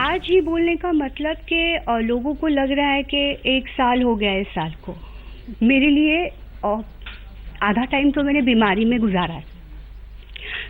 आज ही बोलने का मतलब कि लोगों को लग रहा है कि 1 साल हो गया है इस साल को। मेरे लिए आधा टाइम तो मैंने बीमारी में गुजारा है।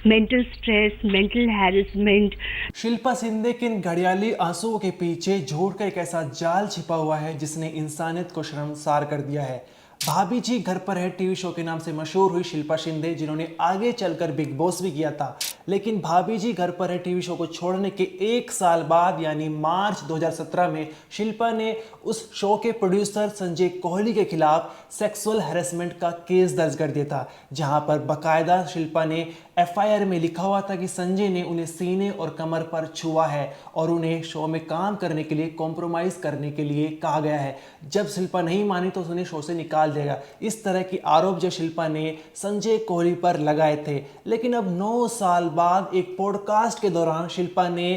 Mental stress, mental harassment. Shilpa Shinde के इन घड़ियाली आंसुओं के पीछे झूठ का एक ऐसा जाल छिपा हुआ है जिसने इंसानियत को शर्मसार कर दिया है। भाभी जी घर पर है टीवी शो के नाम से मशहूर हुई शिल्पा शिंदे, जिन्होंने आगे चलकर बिग बॉस भी किया था। लेकिन भाभी जी घर पर है टीवी शो को छोड़ने के 1 साल बाद यानी मार्च 2017 में शिल्पा ने उस शो के प्रोड्यूसर संजय कोहली के खिलाफ सेक्सुअल हैरेसमेंट का केस दर्ज कर दिया था, जहां पर बकायदा शिल्पा ने एफआईआर में लिखा हुआ था कि संजय ने उन्हें सीने और कमर पर छुआ है और उन्हें शो में काम करने के लिए कॉम्प्रोमाइज करने के लिए कहा गया है। जब शिल्पा नहीं मानी तो उन्हें शो से निकाल देगा। इस तरह की आरोप जो शिल्पा ने संजय कोहली पर लगाए थे। लेकिन अब 9 साल बाद एक पॉडकास्ट के दौरान शिल्पा ने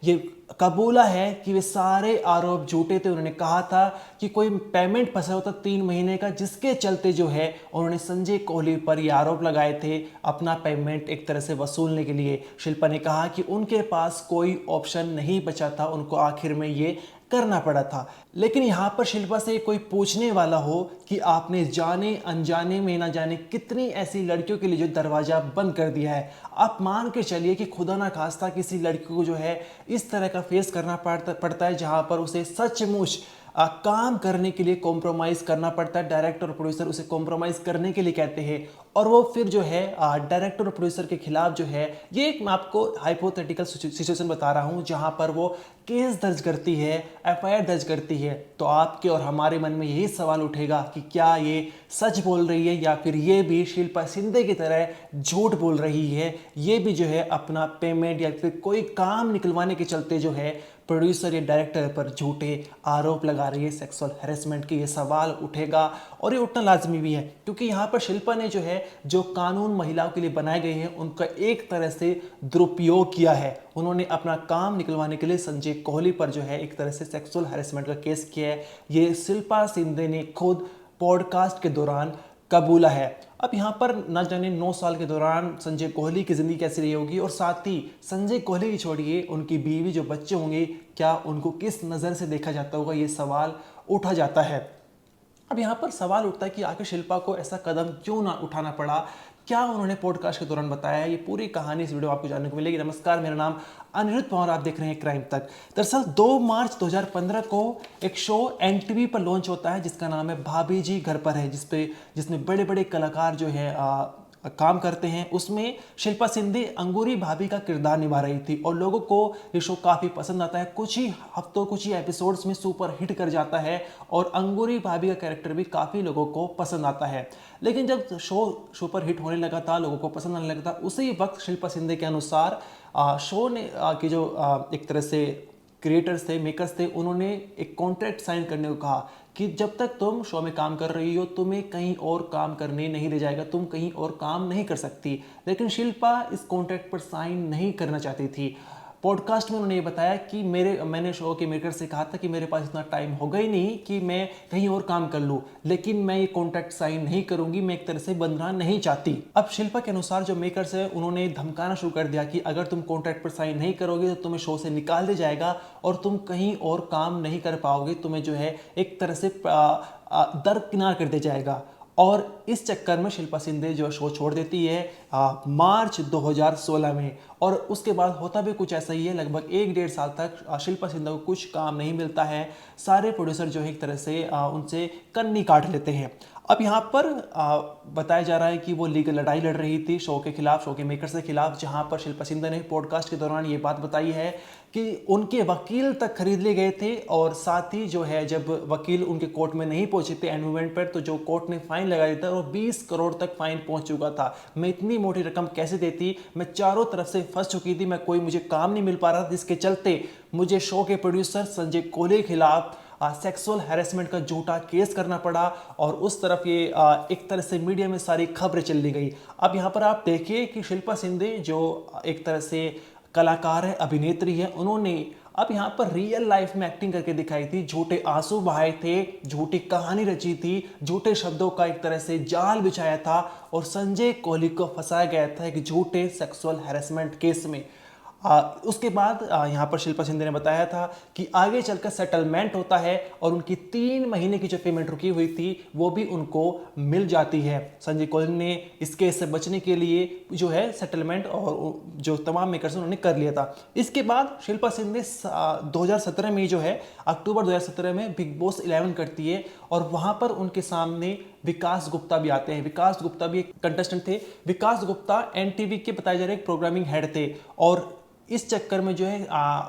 ये कबूला है कि वे सारे आरोप झूठे थे। उन्होंने कहा था कि कोई पेमेंट फंसा होता 3 महीने का, जिसके चलते जो है उन्होंने संजय कोहली पर ये आरोप लगाए थे अपना पेमेंट एक तरह से वसूलने के लिए। शिल्पा ने कहा कि उनके पास कोई ऑप्शन नहीं बचा था, उनको आखिर में ये करना पड़ा था। लेकिन यहाँ पर शिल्पा से कोई पूछने वाला हो कि आपने जाने अनजाने में ना जाने कितनी ऐसी लड़कियों के लिए जो दरवाजा बंद कर दिया है। आप मान के चलिए कि खुदा ना खास्ता किसी लड़की को जो है इस तरह का फेस करना पड़ता है, जहाँ पर उसे सचमुच काम करने के लिए कॉम्प्रोमाइज करना पड़ता है। डायरेक्टर और प्रोड्यूसर उसे कॉम्प्रोमाइज करने के लिए कहते हैं और वो फिर जो है डायरेक्टर और प्रोड्यूसर के खिलाफ जो है, ये एक मैं आपको हाइपोथेटिकल सिचुएशन बता रहा हूँ जहाँ पर वो केस दर्ज करती है, एफआईआर दर्ज करती है, तो आपके और हमारे मन में यही सवाल उठेगा कि क्या ये सच बोल रही है या फिर ये भी शिल्पा शिंदे की तरह झूठ बोल रही है। ये भी जो है अपना पेमेंट या फिर कोई काम निकलवाने के चलते जो है प्रोड्यूसर या डायरेक्टर पर झूठे आरोप लगा रही है सेक्सुअल हैरेसमेंट के। ये सवाल उठेगा और ये उठना लाजमी भी है, क्योंकि यहाँ पर शिल्पा ने जो है जो कानून महिलाओं के लिए बनाए गए हैं उनका एक तरह से दुरुपयोग किया है। उन्होंने अपना काम निकलवाने के लिए संजय कोहली पर जो है एक तरह से सेक्सुअल हैरेसमेंट का केस किया है। ये शिल्पा शिंदे ने खुद पॉडकास्ट के दौरान कबूला है। अब यहाँ पर न जाने 9 साल के दौरान संजय कोहली की ज़िंदगी कैसी रही होगी, और साथ ही संजय कोहली की छोड़िए उनकी बीवी जो बच्चे होंगे, क्या उनको किस नज़र से देखा जाता होगा, ये सवाल उठा जाता है। अब यहाँ पर सवाल उठता है कि आखिर शिल्पा को ऐसा कदम क्यों ना उठाना पड़ा, क्या उन्होंने पॉडकास्ट के दौरान बताया है। ये पूरी कहानी इस वीडियो में आपको जानने को मिलेगी। नमस्कार, मेरा नाम अनिरुद्ध पवार, आप देख रहे हैं क्राइम तक। दरअसल 2 मार्च 2015 को एक शो एनटीवी पर लॉन्च होता है जिसका नाम है भाभी जी घर पर है, जिसमें बड़े बड़े कलाकार जो है काम करते हैं। उसमें शिल्पा शिंदे अंगूरी भाभी का किरदार निभा रही थी और लोगों को ये शो काफ़ी पसंद आता है। कुछ ही हफ्तों कुछ ही एपिसोड्स में सुपर हिट कर जाता है और अंगूरी भाभी का कैरेक्टर भी काफ़ी लोगों को पसंद आता है। लेकिन जब शो सुपर हिट होने लगा था, लोगों को पसंद आने लगा था, उसी वक्त शिल्पा शिंदे के अनुसार शो ने की जो एक तरह से क्रिएटर्स थे, मेकर्स थे, उन्होंने एक कॉन्ट्रैक्ट साइन करने को कहा कि जब तक तुम शो में काम कर रही हो तुम्हें कहीं और काम करने नहीं ले जाएगा, तुम कहीं और काम नहीं कर सकती। लेकिन शिल्पा इस कॉन्ट्रैक्ट पर साइन नहीं करना चाहती थी। पॉडकास्ट में उन्होंने ये बताया कि मैंने शो के मेकर से कहा था कि मेरे पास इतना टाइम होगा ही नहीं कि मैं कहीं और काम कर लूँ, लेकिन मैं ये कॉन्ट्रैक्ट साइन नहीं करूँगी, मैं एक तरह से बंधना नहीं चाहती। अब शिल्पा के अनुसार जो मेकर्स है उन्होंने धमकाना शुरू कर दिया कि अगर तुम कॉन्ट्रैक्ट पर साइन नहीं करोगे तो तुम्हें शो से निकाल दिया जाएगा और तुम कहीं और काम नहीं कर पाओगे, तुम्हें जो है एक तरह से दरकिनार कर दिया जाएगा। और इस चक्कर में शिल्पा शिंदे जो शो छोड़ देती है मार्च 2016 में। और उसके बाद होता भी कुछ ऐसा ही है, लगभग 1-1.5 साल तक शिल्पा शिंदे को कुछ काम नहीं मिलता है। सारे प्रोड्यूसर जो है एक तरह से उनसे कन्नी काट लेते हैं। अब यहाँ पर बताया जा रहा है कि वो लीगल लड़ाई लड़ रही थी शो के खिलाफ, शो के मेकर्स के खिलाफ, जहाँ पर शिल्पा शिंदे ने पॉडकास्ट के दौरान ये बात बताई है कि उनके वकील तक खरीद लिए गए थे। और साथ ही जो है जब वकील उनके कोर्ट में नहीं पहुंचे थे एंड मूवमेंट पर, तो जो कोर्ट ने फाइन लगा दिया था वो 20 करोड़ तक फाइन पहुंच चुका था। मैं इतनी मोटी रकम कैसे देती, मैं चारों तरफ से फंस चुकी थी, मैं मुझे काम नहीं मिल पा रहा था, जिसके चलते मुझे शो के प्रोड्यूसर संजय कोहली के खिलाफ सेक्सुअल हैरेसमेंट का झूठा केस करना पड़ा। और उस तरफ ये एक तरह से मीडिया में सारी खबरें चली गई। अब यहाँ पर आप देखिए कि शिल्पा शिंदे जो एक तरह से कलाकार है, अभिनेत्री है, उन्होंने अब यहाँ पर रियल लाइफ में एक्टिंग करके दिखाई थी, झूठे आंसू बहाए थे, झूठी कहानी रची थी, झूठे शब्दों का एक तरह से जाल बिछाया था और संजय कोहली को फंसाया गया था एक झूठे सेक्सुअल हैरेसमेंट केस में। उसके बाद यहाँ पर शिल्पा शिंदे ने बताया था कि आगे चलकर सेटलमेंट होता है और उनकी 3 महीने की जो पेमेंट रुकी हुई थी वो भी उनको मिल जाती है। संजय कौल ने इस केस से बचने के लिए जो है सेटलमेंट और जो तमाम मेकर्स उन्होंने कर लिया था। इसके बाद शिल्पा शिंदे 2017 में जो है अक्टूबर 2017 में बिग बॉस 11 करती है और वहां पर उनके सामने विकास गुप्ता भी आते हैं। विकास गुप्ता भी एक कंटेस्टेंट थे। विकास गुप्ता एनटीवी के बताए जा रहे एक प्रोग्रामिंग हेड थे और इस चक्कर में जो है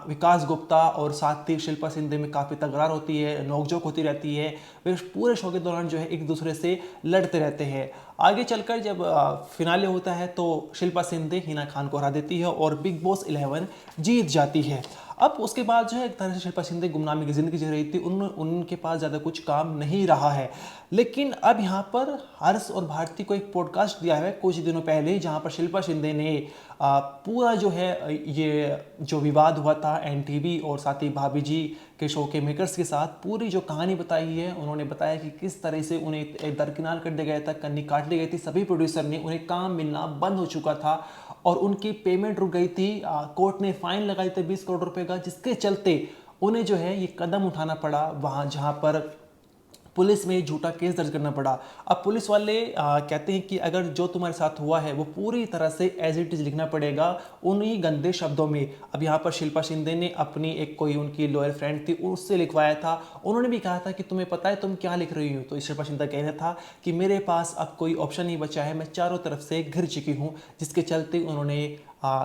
विकास गुप्ता और साथ ही शिल्पा शिंदे में काफ़ी तकरार होती है, नोकझोंक होती रहती है। वे पूरे शो के दौरान जो है एक दूसरे से लड़ते रहते हैं। आगे चलकर जब फिनाले होता है तो शिल्पा शिंदे हिना खान को हरा देती है और बिग बॉस 11 जीत जाती है। अब उसके बाद जो है एक तरह से शिल्पा शिंदे गुमनामी की जिंदगी जी रही थी। उनके पास ज़्यादा कुछ काम नहीं रहा है। लेकिन अब यहाँ पर हर्ष और भारती को एक पॉडकास्ट दिया है कुछ दिनों पहले, जहाँ पर शिल्पा शिंदे ने पूरा जो है ये जो विवाद हुआ था एनटीवी और साथ ही भाभी जी के शो के मेकर्स के साथ पूरी जो कहानी बताई है। उन्होंने बताया कि किस तरह से उन्हें दरकिनार कर दिया गया था, कन्नी काट दी गई थी। सभी प्रोड्यूसर ने उन्हें काम मिलना बंद हो चुका था और उनकी पेमेंट रुक गई थी। कोर्ट ने फाइन लगाए थे 20 करोड़ रुपए का, जिसके चलते उन्हें जो है ये कदम उठाना पड़ा वहाँ जहाँ पर पुलिस में झूठा केस दर्ज करना पड़ा। अब पुलिस वाले कहते हैं कि अगर जो तुम्हारे साथ हुआ है वो पूरी तरह से एज इट इज लिखना पड़ेगा उन्हीं गंदे शब्दों में। अब यहाँ पर शिल्पा शिंदे ने अपनी एक कोई उनकी लॉयर फ्रेंड थी उससे लिखवाया था। उन्होंने भी कहा था कि तुम्हें पता है तुम क्या लिख रही हो। तो शिल्पा शिंदे कह रहा था कि मेरे पास अब कोई ऑप्शन नहीं बचा है, मैं चारों तरफ से घिर चुकी हूँ, जिसके चलते उन्होंने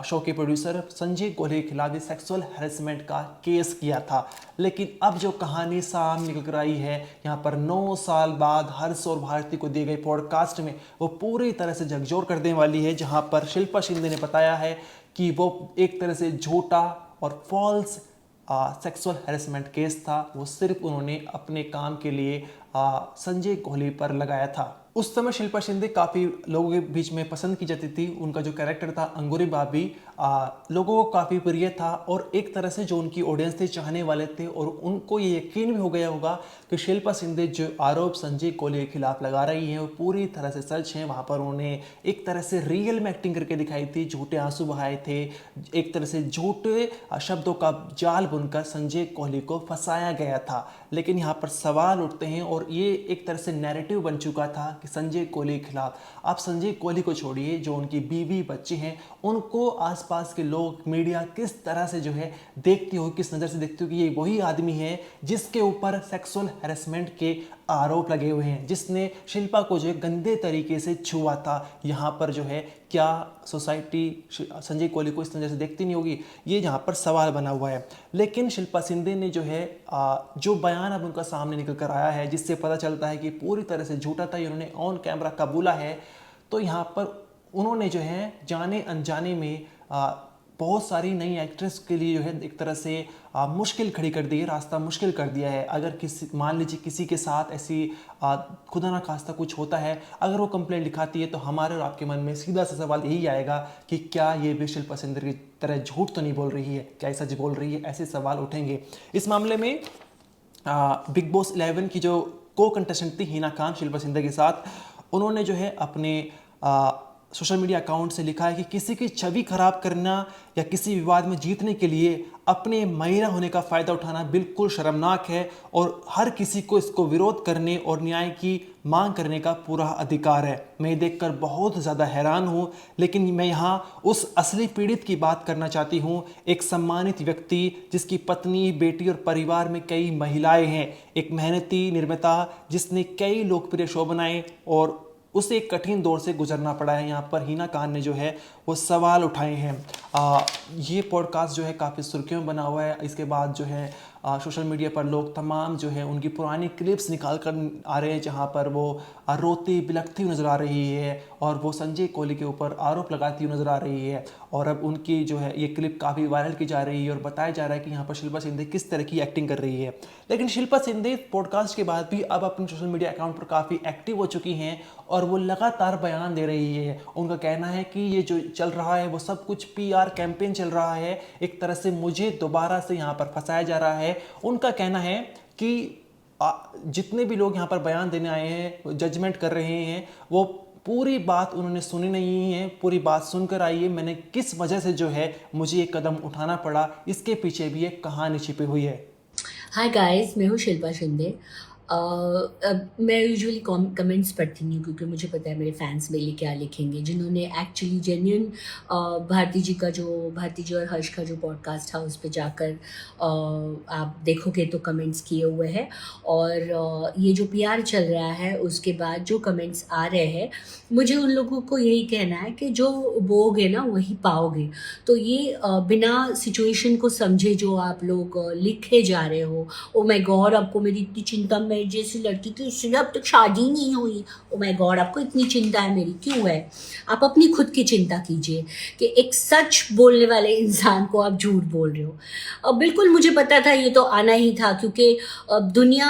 शो के प्रोड्यूसर संजय कौल के खिलाफ सेक्सुअल हैरेसमेंट का केस किया था। लेकिन अब जो कहानी सामने निकल कर आई है यहाँ पर 9 साल बाद हर्ष और भारती को दिए गए पॉडकास्ट में, वो पूरी तरह से झकझोर कर देने वाली है। जहाँ पर शिल्पा शिंदे ने बताया है कि वो एक तरह से झूठा और फॉल्स सेक्सुअल हैरेसमेंट केस था, वो सिर्फ उन्होंने अपने काम के लिए संजय कौल पर लगाया था। उस समय शिल्पा शिंदे काफ़ी लोगों के बीच में पसंद की जाती थी। उनका जो कैरेक्टर था अंगूरी भाभी लोगों को काफ़ी प्रिय था और एक तरह से जो उनकी ऑडियंस थे चाहने वाले थे और उनको ये यकीन भी हो गया होगा कि शिल्पा शिंदे जो आरोप संजय कौल के खिलाफ लगा रही हैं वो पूरी तरह से सच हैं। वहाँ पर उन्होंने एक तरह से रियल में एक्टिंग करके दिखाई थी, झूठे आंसू बहाए थे, एक तरह से झूठे शब्दों का जाल बुनकर संजय कौल को फंसाया गया था। लेकिन यहाँ पर सवाल उठते हैं और ये एक तरह से नैरेटिव बन चुका था कि संजय कौल के खिलाफ। आप संजय कौल को छोड़िए, जो उनकी बीवी बच्चे हैं उनको आसपास के लोग मीडिया किस तरह से जो है देखती हो, किस नज़र से देखती हो कि ये वही आदमी है जिसके ऊपर सेक्सुअल हैरेसमेंट के आरोप लगे हुए हैं, जिसने शिल्पा को जो है गंदे तरीके से छुआ था। यहाँ पर जो है क्या सोसाइटी संजय कौल को इस नज़र से देखती नहीं होगी, ये यहाँ पर सवाल बना हुआ है। लेकिन शिल्पा शिंदे ने जो है जो बयान अब उनका सामने निकल कर आया है, जिससे पता चलता है कि पूरी तरह से झूठा था, उन्होंने ऑन कैमरा कबूला है। तो यहाँ पर उन्होंने जो है जाने अनजाने में बहुत सारी नई एक्ट्रेस के लिए जो है एक तरह से मुश्किल खड़ी कर दी है, रास्ता मुश्किल कर दिया है। अगर किसी मान लीजिए किसी के साथ ऐसी खुदा ना खास्ता कुछ होता है, अगर वो कंप्लेंट लिखाती है तो हमारे और आपके मन में सीधा सा सवाल यही आएगा कि क्या ये भी शिल्पा शिंदे की तरह झूठ तो नहीं बोल रही है, क्या सच बोल रही है, ऐसे सवाल उठेंगे। इस मामले में बिग बॉस 11 की जो को कंटेस्टेंट थी हिना खान शिल्पा शिंदे के साथ, उन्होंने जो है अपने सोशल मीडिया अकाउंट से लिखा है कि किसी की छवि खराब करना या किसी विवाद में जीतने के लिए अपने महिला होने का फ़ायदा उठाना बिल्कुल शर्मनाक है और हर किसी को इसको विरोध करने और न्याय की मांग करने का पूरा अधिकार है। मैं देखकर बहुत ज़्यादा हैरान हूँ, लेकिन मैं यहाँ उस असली पीड़ित की बात करना चाहती हूँ, एक सम्मानित व्यक्ति जिसकी पत्नी, बेटी और परिवार में कई महिलाएं हैं, एक मेहनती निर्माता जिसने कई लोकप्रिय शो बनाए और उसे एक कठिन दौर से गुजरना पड़ा है। यहाँ पर हिना खान ने जो है वो सवाल उठाए हैं। ये पॉडकास्ट जो है काफ़ी सुर्खियों में बना हुआ है। इसके बाद जो है सोशल मीडिया पर लोग तमाम जो है उनकी पुरानी क्लिप्स निकाल कर आ रहे हैं, जहाँ पर वो रोती बिलखती हुई नज़र आ रही है और वो संजय कौल के ऊपर आरोप लगाती हुई नज़र आ रही है। और अब उनकी जो है ये क्लिप काफ़ी वायरल की जा रही है और बताया जा रहा है कि यहाँ पर शिल्पा शिंदे किस तरह की एक्टिंग कर रही है। लेकिन शिल्पा शिंदे पॉडकास्ट के बाद भी अब अपने सोशल मीडिया अकाउंट पर काफ़ी एक्टिव हो चुकी हैं और वो लगातार बयान दे रही है। उनका कहना है कि ये जो चल रहा है वो सब कुछ PR कैंपेन चल रहा है, एक तरह से मुझे दोबारा से यहाँ पर फंसाया जा रहा है। उनका कहना है कि जितने भी लोग यहाँ पर बयान देने आए हैं, जजमेंट कर रहे हैं, वो पूरी बात उन्होंने सुनी नहीं है, पूरी बात सुनकर आइए मैंने किस वजह से जो है मुझे ये कदम उठाना पड़ा, इसके पीछे भी एक कहानी छिपी हुई है। हाय गाइस, मैं हूँ शिल्पा शिंदे। मैं यूजुअली कमेंट्स पढ़ती नहीं हूँ क्योंकि मुझे पता है मेरे फैंस मेरे लिए क्या लिखेंगे। जिन्होंने एक्चुअली जेन्युइन भारती जी और हर्ष का जो पॉडकास्ट था उस पे जाकर आप देखोगे तो कमेंट्स किए हुए हैं। और ये जो पीआर चल रहा है उसके बाद जो कमेंट्स आ रहे हैं, मुझे उन लोगों को यही कहना है कि जो बोओगे ना वही पाओगे। तो ये बिना सिचुएशन को समझे जो आप लोग लिखे जा रहे हो, ओ माय गॉड आपको मेरी इतनी चिंता, मैं जैसी लड़की थी इसलिए अब तक शादी नहीं हुई, ओ माय गॉड आपको इतनी चिंता है मेरी, क्यों है? आप अपनी खुद की चिंता कीजिए कि एक सच बोलने वाले इंसान को आप झूठ बोल रहे हो। अब बिल्कुल मुझे पता था, ये तो आना ही था क्योंकि दुनिया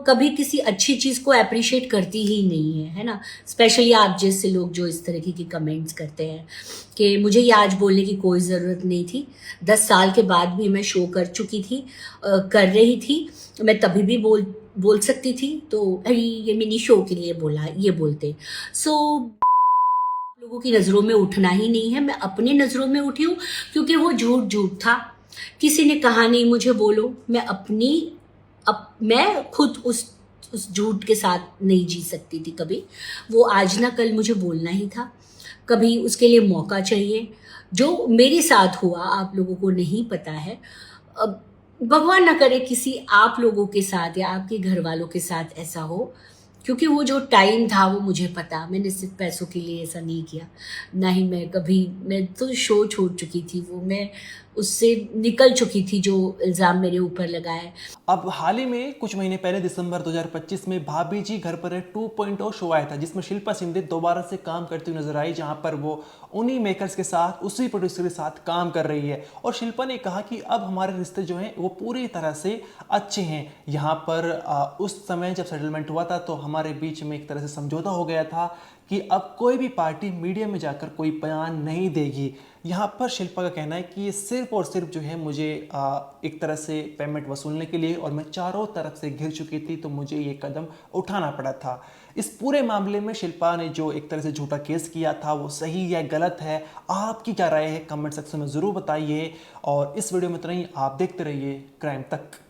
कभी किसी अच्छी चीज़ को अप्रिशिएट करती ही नहीं है ना। स्पेशली आप जैसे लोग जो इस तरह की कमेंट्स करते हैं कि मुझे ये आज बोलने की कोई ज़रूरत नहीं थी। 10 साल के बाद भी मैं शो कर चुकी थी, कर रही थी, मैं तभी भी बोल सकती थी। तो अरे ये मिनी शो के लिए बोला, ये बोलते लोगों की नज़रों में उठना ही नहीं है। मैं अपनी नज़रों में उठी हूँ क्योंकि वो झूठ था। किसी ने कहा नहीं मुझे बोलो, मैं खुद उस झूठ के साथ नहीं जी सकती थी कभी। वो आज ना कल मुझे बोलना ही था, कभी उसके लिए मौका चाहिए। जो मेरे साथ हुआ आप लोगों को नहीं पता है। अब भगवान ना करे किसी आप लोगों के साथ या आपके घर वालों के साथ ऐसा हो, क्योंकि वो जो टाइम था वो मुझे पता। मैंने सिर्फ पैसों के लिए ऐसा नहीं किया, ना ही मैं तो शो छोड़ चुकी थी, वो मैं उससे निकल चुकी थी जो इल्ज़ाम मेरे ऊपर लगाए। अब हाल ही में कुछ महीने पहले दिसंबर 2025 में भाभी जी घर पर है 2.0 शो आया था, जिसमें शिल्पा शिंदे दोबारा से काम करती हुई नजर आई, जहां पर वो उन्हीं मेकर्स के साथ, उसी प्रोड्यूसर के साथ काम कर रही है। और शिल्पा ने कहा कि अब हमारे रिश्ते जो हैं वो पूरी तरह से अच्छे हैं। यहाँ पर उस समय जब सेटलमेंट हुआ था तो हमारे बीच में एक तरह से समझौता हो गया था कि अब कोई भी पार्टी मीडिया में जाकर कोई बयान नहीं देगी। यहाँ पर शिल्पा का कहना है कि ये सिर्फ और सिर्फ जो है मुझे एक तरह से पेमेंट वसूलने के लिए, और मैं चारों तरफ से घिर चुकी थी तो मुझे ये कदम उठाना पड़ा था। इस पूरे मामले में शिल्पा ने जो एक तरह से झूठा केस किया था वो सही या गलत है, आपकी क्या राय है कमेंट सेक्शन में ज़रूर बताइए। और इस वीडियो में इतना ही, आप देखते रहिए क्राइम तक।